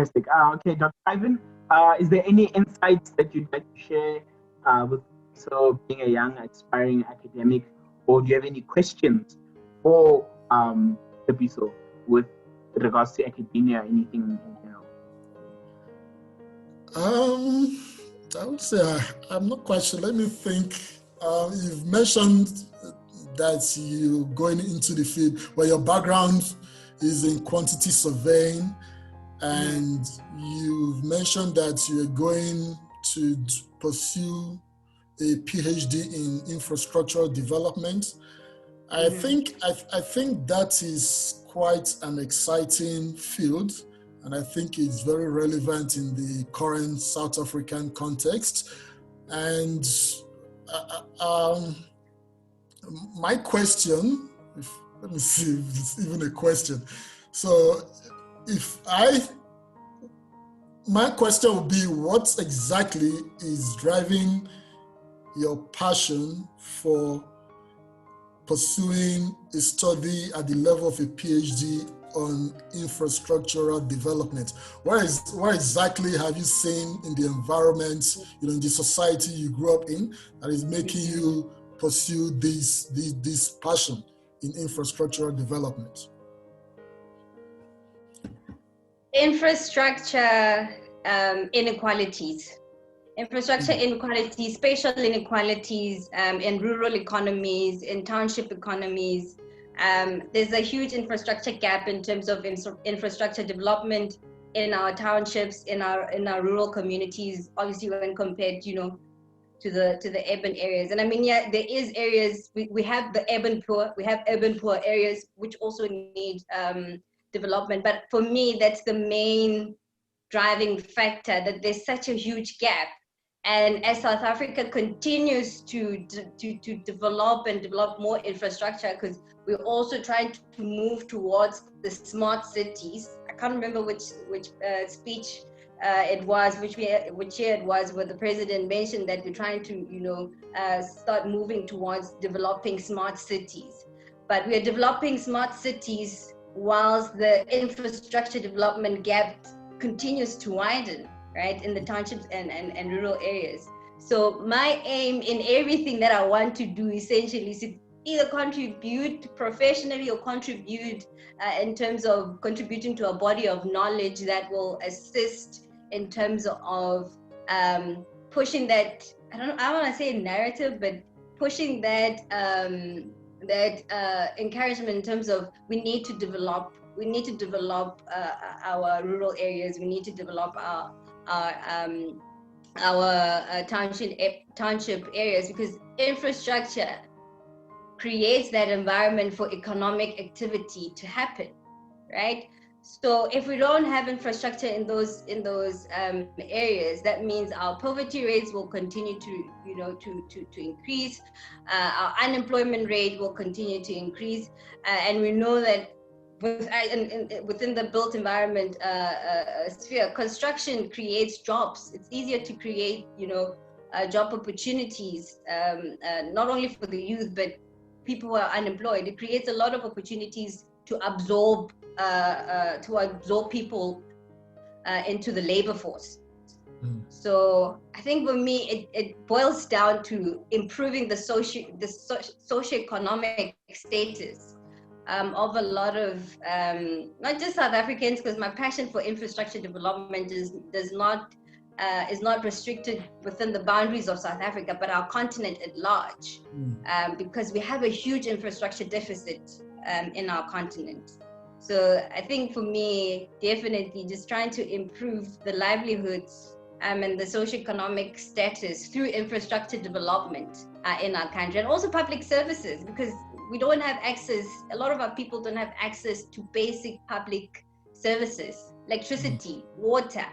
Fantastic. Okay, Dr. Ivan, is there any insights that you'd like to share with being a young aspiring academic, or do you have any questions for Tshephisho with regards to academia, anything in general? I would say I'm not quite sure. Let me think. You've mentioned that you're going into the field where your background is in quantity surveying, and you've mentioned that you're going to pursue a PhD in infrastructural development. I think that is quite an exciting field, and I think it's very relevant in the current South African context. And my question, let me see if it's even a question. So my question would be, what exactly is driving your passion for pursuing a study at the level of a PhD on infrastructural development? What exactly have you seen in the environment, in the society you grew up in, that is making you pursue this passion in infrastructural development? Infrastructure inequalities. Infrastructure inequalities, spatial inequalities in rural economies, in township economies. There's a huge infrastructure gap in terms of infrastructure development in our townships, in our rural communities, obviously when compared, to the urban areas. And I mean, yeah, there is areas, we have the urban poor, we have urban poor areas which also need development. But for me, that's the main driving factor, that there's such a huge gap. And as South Africa continues to develop and develop more infrastructure, because we're also trying to move towards the smart cities. I can't remember which speech it was, which year it was, where the president mentioned that we're trying to, start moving towards developing smart cities. But we're developing smart cities whilst the infrastructure development gap continues to widen, right, in the townships and rural areas. So my aim in everything that I want to do essentially is to either contribute professionally or contribute in terms of contributing to a body of knowledge that will assist in terms of pushing that, I want to say narrative, but pushing that encouragement in terms of we need to develop our rural areas. We need to develop our township areas, because infrastructure creates that environment for economic activity to happen, right? So if we don't have infrastructure in those areas, that means our poverty rates will continue to increase, our unemployment rate will continue to increase, and we know that within the built environment sphere, construction creates jobs. It's easier to create, job opportunities, not only for the youth, but people who are unemployed. It creates a lot of opportunities to absorb people into the labor force. So I think for me, it boils down to improving the socioeconomic status of a lot of not just South Africans, because my passion for infrastructure development is not restricted within the boundaries of South Africa, but our continent at large, because we have a huge infrastructure deficit in our continent. So I think for me, definitely just trying to improve the livelihoods and the socioeconomic status through infrastructure development in our country, and also public services, because we don't have access, a lot of our people don't have access to basic public services, electricity, water,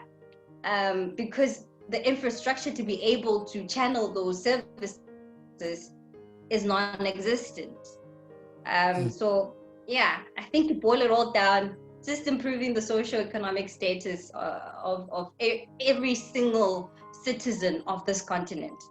because the infrastructure to be able to channel those services is non-existent. So yeah, I think to boil it all down, just improving the socioeconomic status of every single citizen of this continent.